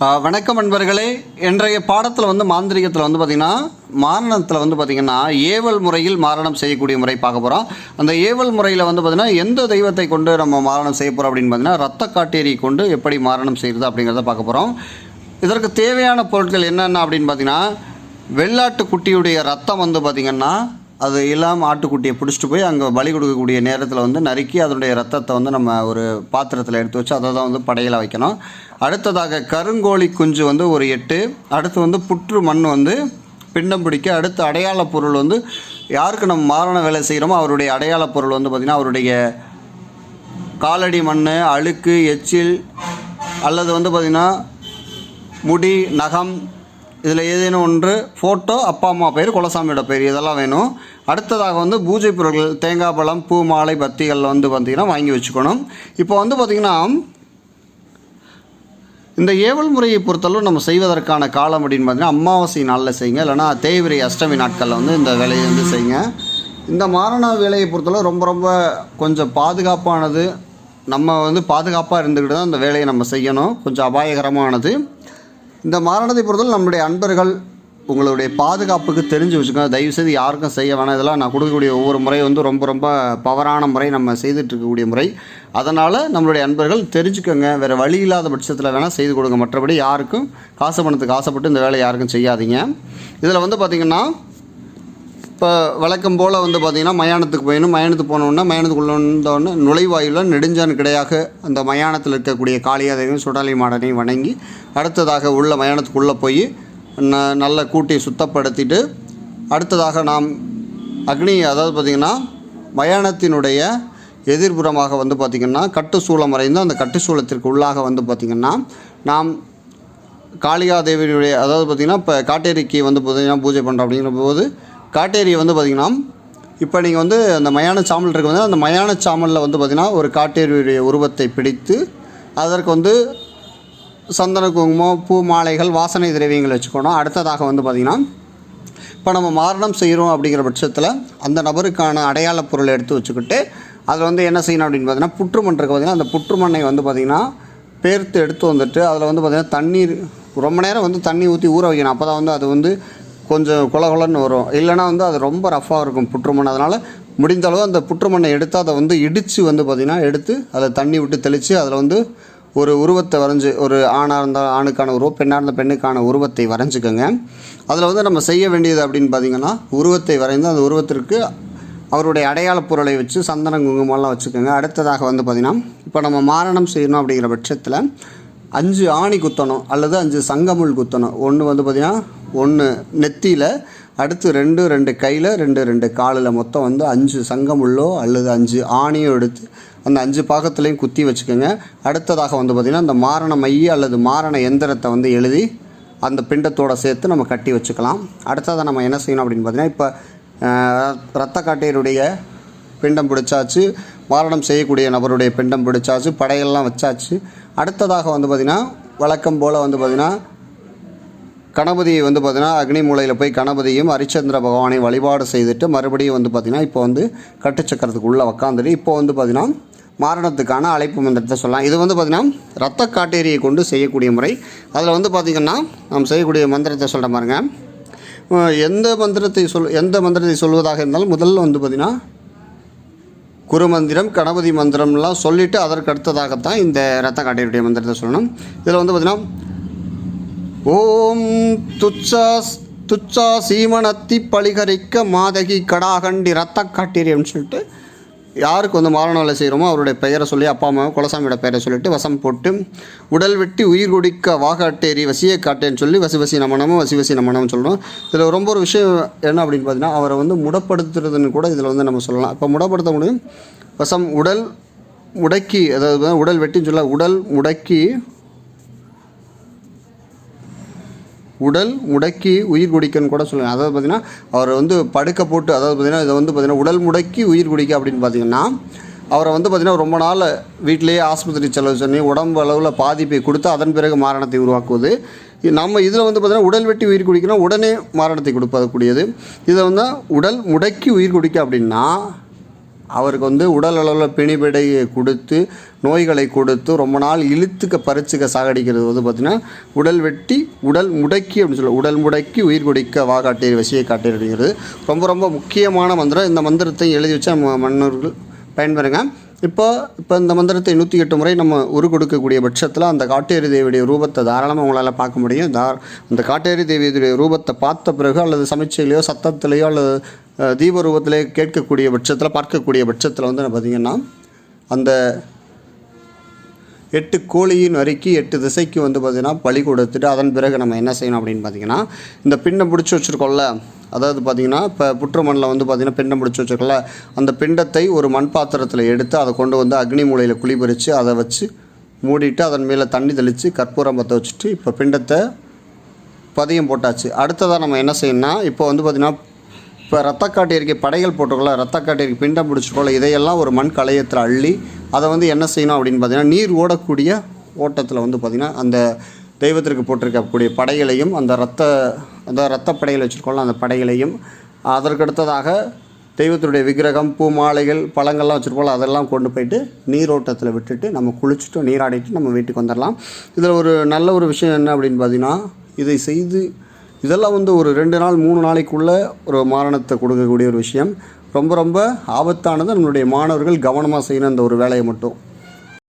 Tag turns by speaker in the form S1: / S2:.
S1: வணக்கம் நண்பர்களே. இன்றைய பாடத்தில் மாந்திரிகத்தில் பார்த்திங்கன்னா மாரணத்தில் பார்த்திங்கன்னா ஏவல் முறையில் மாரணம் செய்யக்கூடிய முறை பார்க்க போகிறோம். அந்த ஏவல் முறையில் பார்த்திங்கன்னா எந்த தெய்வத்தை கொண்டு நம்ம மாரணம் செய்ய போகிறோம் அப்படின்னு பார்த்திங்கன்னா ரத்த காட்டேரி கொண்டு எப்படி மாரணம் செய்கிறது அப்படிங்கிறத பார்க்க போகிறோம். இதற்கு தேவையான பொருட்கள் என்னென்ன அப்படின்னு பார்த்திங்கன்னா வெள்ளாட்டு குட்டியுடைய ரத்தம் பார்த்திங்கன்னா அது இல்லாமல் ஆட்டுக்குட்டியை பிடிச்சிட்டு போய் அங்கே பலி கொடுக்கக்கூடிய நேரத்தில் நறுக்கி அதனுடைய ரத்தத்தை நம்ம ஒரு பாத்திரத்தில் எடுத்து வச்சு அதை தான் படையில் வைக்கணும். அடுத்ததாக கருங்கோழி குஞ்சு ஒரு 8. அடுத்து புற்று மண் பிண்டம் பிடிக்க. அடுத்து அடையாள பொருள் யாருக்கு நம்ம மாரண வேலை செய்கிறோமோ அவருடைய அடையாள பொருள் பார்த்திங்கன்னா அவருடைய காலடி மண், அழுக்கு, எச்சில் அல்லது பார்த்திங்கன்னா முடி, நகம், இதில் ஏதேனும் ஒன்று, ஃபோட்டோ, அப்பா அம்மா பேர், குலசாமியோட பேர், இதெல்லாம் வேணும். அடுத்ததாக பூஜை பொருட்கள் தேங்காய் பழம், பூ, மாலை, பத்திகள் பார்த்திங்கன்னா வாங்கி வச்சுக்கணும். இப்போ பார்த்திங்கன்னா இந்த ஏவல் முறையை பொறுத்தளவு நம்ம செய்வதற்கான காலம் அப்படின்னு பார்த்திங்கன்னா அமாவாசை நாளில் செய்யுங்க, இல்லைனா தேய்பிரை அஷ்டமி நாட்களில் இந்த வேலையை செய்யுங்க. இந்த மாரண வேலையை பொறுத்தளவு ரொம்ப ரொம்ப கொஞ்சம் பாதுகாப்பானது. நம்ம பாதுகாப்பாக இருந்துக்கிட்டு தான் இந்த வேலையை நம்ம செய்யணும். கொஞ்சம் அபாயகரமானது. இந்த மாரணத்தை பொறுத்தவரை நம்முடைய அன்பர்கள் உங்களுடைய பாதுகாப்புக்கு தெரிஞ்சு வச்சுக்கோங்க. தயவுசெய்து யாருக்கும் செய்ய வேணாம். இதெல்லாம் நான் கொடுக்கக்கூடிய ஒவ்வொரு முறை ரொம்ப ரொம்ப பவரான முறை, நம்ம செய்துட்டு இருக்கக்கூடிய முறை. அதனால் நம்மளுடைய அன்பர்கள் தெரிஞ்சுக்கோங்க. வேறு வழி இல்லாத பட்சத்தில் வேணால் செய்து கொடுங்க. மற்றபடி யாருக்கும் காசு பணத்துக்கு ஆசைப்பட்டு இந்த வேலை யாருக்கும் செய்யாதீங்க. இதில் பார்த்திங்கன்னா இப்போ வழக்கம் போல் பார்த்திங்கன்னா மயானத்துக்கு போயிடணும். மயானத்துக்கு போனோன்னா மயானத்துக்குள்ளே வந்தோடனே நுழைவாயில் நெடுஞ்சான் கிடையாக அந்த மயானத்தில் இருக்கக்கூடிய காளியாதையும் சுடலை மாடனையும் வணங்கி அடுத்ததாக உள்ள மயானத்துக்குள்ளே போய் நல்ல கூட்டி சுத்தப்படுத்திட்டு அடுத்ததாக நாம் அக்னி, அதாவது பார்த்திங்கன்னா மயானத்தினுடைய எதிர்புறமாக பார்த்திங்கன்னா கட்டுசூலம் வரைந்து அந்த கட்டுசூலத்திற்கு உள்ளாக பார்த்திங்கன்னா நாம் காளியாதேவியுடைய, அதாவது பார்த்திங்கன்னா இப்போ காட்டேரிக்கு பார்த்திங்கன்னா பூஜை பண்ணுறோம் அப்படிங்கிற போது காட்டேரியை பார்த்திங்கன்னா இப்போ நீங்கள் அந்த மயான சாமல் இருக்குது அந்த மயான சாமலில் பார்த்திங்கன்னா ஒரு காட்டேரியுடைய உருவத்தை பிடித்து அதற்கு சந்தன, குங்குமம், பூ, மாலைகள், வாசனை திரவியங்கள் வச்சுக்கணும். அடுத்ததாக பார்த்திங்கன்னா இப்போ நம்ம மாரணம் செய்கிறோம் அப்படிங்கிற பட்சத்தில் அந்த நபருக்கான அடையாள பொருளை எடுத்து வச்சுக்கிட்டு அதில் என்ன செய்யணும் அப்படின்னு பார்த்திங்கன்னா புற்றுமண் இருக்குது பார்த்திங்கன்னா அந்த புற்றுமண்ணை பார்த்திங்கன்னா பேர்த்து எடுத்து அதில் பார்த்திங்கன்னா தண்ணீர் ரொம்ப நேரம் தண்ணி ஊற்றி ஊற வைக்கணும். அப்போ தான் அது கொஞ்சம் கொலன்னு வரும். இல்லைனா அது ரொம்ப ரஃப்பாக இருக்கும் புற்றுமண். அதனால் முடிந்த அளவு அந்த புற்றுமண்ணை எடுத்து அதை இடித்து பார்த்திங்கன்னா எடுத்து அதை தண்ணி விட்டு தெளித்து அதில் ஒரு உருவத்தை வரைஞ்சி, ஒரு ஆணாக இருந்தால் ஆணுக்கான உருவம், பெண்ணாக இருந்தால் பெண்ணுக்கான உருவத்தை வரைஞ்சிக்கோங்க. அதில் நம்ம செய்ய வேண்டியது அப்படின்னு பார்த்திங்கன்னா உருவத்தை வரைந்து அந்த உருவத்திற்கு அவருடைய அடையாள பொருளை வச்சு சந்தனம், குங்குமம்லாம் வச்சுக்கோங்க. அடுத்ததாக பார்த்திங்கன்னா இப்போ நம்ம மாரணம் செய்யணும் அப்படிங்கிற பட்சத்தில் 5 ஆணி குத்தணும் அல்லது 5 சங்கமுள் குத்தணும். ஒன்று பார்த்திங்கன்னா 1 நெத்தியில், அடுத்து 2 கையில், 2 காலில், மொத்தம் 5 சங்கமுள்ளோ அல்லது 5 ஆணியோ எடுத்து அந்த 5 பாகத்துலேயும் குத்தி வச்சுக்கோங்க. அடுத்ததாக பார்த்திங்கன்னா அந்த மாரண மைய அல்லது மாரண எந்திரத்தை எழுதி அந்த பிண்டத்தோடு சேர்த்து நம்ம கட்டி வச்சுக்கலாம். அடுத்ததாக நம்ம என்ன செய்யணும் அப்படின்னு பார்த்திங்கன்னா இப்போ ரத்த காட்டையருடைய பிண்டம் பிடிச்சாச்சு, மாரணம் செய்யக்கூடிய நபருடைய பிண்டம் பிடிச்சாச்சு, படையெல்லாம் வச்சாச்சு. அடுத்ததாக பார்த்திங்கன்னா வழக்கம் போல் பார்த்திங்கன்னா கணபதியை பார்த்திங்கன்னா அக்னி மூலையில் போய் கணபதியும் ஹரிச்சந்திர பகவானை வழிபாடு செய்துட்டு மறுபடியும் பார்த்திங்கன்னா இப்போ கட்டுச்சக்கரத்துக்கு உள்ளே உக்காந்துட்டு இப்போ பார்த்திங்கன்னா மாரணத்துக்கான அழைப்பு மந்திரத்தை சொல்லலாம். இது பார்த்திங்கன்னா ரத்த காட்டேரியை கொண்டு செய்யக்கூடிய முறை. அதில் பார்த்திங்கன்னா நாம் செய்யக்கூடிய மந்திரத்தை சொல்கிற பாருங்க. எந்த மந்திரத்தை சொல்வதாக இருந்தாலும் முதல்ல பார்த்திங்கன்னா குருமந்திரம், கணபதி மந்திரம்லாம் சொல்லிவிட்டு அதற்கு அடுத்ததாகத்தான் இந்த ரத்த காட்டேரியுடைய மந்திரத்தை சொல்லணும். இதில் பார்த்திங்கன்னா ஓம் துச்சா சீமனத்தி பழிகரிக்க மாதகி கடாகண்டி ரத்த காட்டேரி அப்படின்னு சொல்லிட்டு யாருக்கு மாரண வேலை செய்கிறோமோ அவருடைய பெயரை சொல்லி அப்பா அம்மா குலசாமியோட பெயரை சொல்லிவிட்டு வசம் போட்டு உடல் வெட்டி உயிர் குடிக்க வாகாட்டேரி வசிய காட்டேன்னு சொல்லி வசி நமனமும் வசி நமனமும் சொல்லணும். இதில் ரொம்ப ஒரு விஷயம் என்ன அப்படின்னு பார்த்தீங்கன்னா அவரை முடப்படுத்துறதுன்னு கூட இதில் நம்ம சொல்லலாம். இப்போ முடப்படுத்த முடியும். வசம் உடல் முடக்கி, அதாவது உடல் வெட்டின்னு சொல்ல உடல் முடக்கி உயிர் குடிக்கன்னு கூட சொல்லுங்கள். அதாவது பார்த்திங்கன்னா அவர் படுக்க போட்டு, அதாவது பார்த்திங்கன்னா இதை பார்த்திங்கன்னா உடல் முடக்கி உயிர் குடிக்க அப்படின்னு பார்த்திங்கன்னா அவரை பார்த்திங்கன்னா ரொம்ப நாள் வீட்டிலேயே ஆஸ்பத்திரி செலவு பண்ணி உடம்பு அளவில் பாதிப்பை கொடுத்து அதன் பிறகு மாரணத்தை உருவாக்குவது. நம்ம இதில் பார்த்திங்கன்னா உடல் வெட்டி உயிர் குடிக்கணும், உடனே மாரணத்தை கொடுப்பதக்கூடியது. இதை உடல் முடக்கி உயிர் குடிக்க அப்படின்னா அவருக்கு வந்து உடல் அளவில் பிணிபடையை கொடுத்து நோய்களை கொடுத்து ரொம்ப நாள் இழுத்துக்க பறிச்சுக்க சாகடிக்கிறது வந்து பார்த்திங்கன்னா உடல் வெட்டி உடல் முடக்கி அப்படின்னு சொல்லுவோம். உடல் முடக்கி உயிர் குடிக்க வா காட்டேரி வசியை காட்டேரி அப்படிங்கிறது ரொம்ப ரொம்ப முக்கியமான மந்திரம். இந்த மந்திரத்தை எழுதி வச்சா நம்ம மன்னர்கள் பயன்பெறுங்க. இப்போ இந்த மந்திரத்தை 108 முறை நம்ம உரு கொடுக்கக்கூடிய பட்சத்தில் அந்த காட்டேரி தேவியுடைய ரூபத்தை தாராளமாக உங்களால் பார்க்க முடியும். அந்த காட்டேரி தேவியுடைய ரூபத்தை பார்த்த பிறகு அல்லது சமைச்சையிலையோ சத்தத்திலேயோ அல்லது தீப ரூபத்திலேயோ கேட்கக்கூடிய பட்சத்தில் பார்க்கக்கூடிய பட்சத்தில் வந்து பார்த்திங்கன்னா அந்த 8 கோழியின் வரைக்கும் 8 திசைக்கு வந்து பார்த்திங்கன்னா பலி கொடுத்துட்டு அதன் பிறகு நம்ம என்ன செய்யணும் அப்படின்னு பார்த்திங்கன்னா இந்த பிண்டை பிடிச்சி வச்சுருக்கோம்ல, அதாவது பார்த்திங்கன்னா இப்போ புற்று மண்ணில் வந்து பார்த்திங்கன்னா பிண்டம் பிடிச்சி வச்சுருக்கோம்ல, அந்த பிண்டத்தை ஒரு மண் பாத்திரத்தில் எடுத்து அதை கொண்டு வந்து அக்னி மூலையில் குழி பறித்து அதை வச்சு மூடிட்டு அதன் மேலே தண்ணி தெளித்து கற்பூரம் பற்ற வச்சுட்டு இப்போ பிண்டத்தை பதியம் போட்டாச்சு. அடுத்ததாக நம்ம என்ன செய்யணும்னா இப்போ வந்து பார்த்திங்கன்னா இப்போ ரத்தக்காட்டேரிக்கு படைகள் போட்டிருக்கோம்ல, ரத்தக்காட்டேரிக்கு பிண்டம் பிடிச்சிருக்கோம்ல, இதையெல்லாம் ஒரு மண் களையத்தில் அள்ளி அதை வந்து என்ன செய்யணும் அப்படின்னு பார்த்திங்கன்னா நீர் ஓடக்கூடிய ஓட்டத்தில் வந்து பார்த்திங்கன்னா அந்த தெய்வத்திற்கு போட்டிருக்கக்கூடிய படைகளையும் அந்த ரத்த படைகள் வச்சுருக்கோம்ல அந்த படைகளையும் அதற்கடுத்ததாக தெய்வத்துடைய விக்கிரகம் பூ மாலைகள் பழங்கள்லாம் வச்சுருப்போம்ல அதெல்லாம் கொண்டு போயிட்டு நீரோட்டத்தில் விட்டுட்டு நம்ம குளிச்சுட்டு நீராடிட்டு நம்ம வீட்டுக்கு வந்துடலாம். இதில் ஒரு நல்ல ஒரு விஷயம் என்ன அப்படின்னு பார்த்திங்கன்னா இதை செய்து இதெல்லாம் வந்து ஒரு 2 நாள் 3 நாளைக்குள்ளே ஒரு மாரணத்தை கொடுக்கக்கூடிய ஒரு விஷயம். ரொம்ப ரொம்ப ஆபத்தானது. நம்மளுடைய மாணவர்கள் கவனமாக செய்யணும் இந்த ஒரு வேலையை மட்டும்.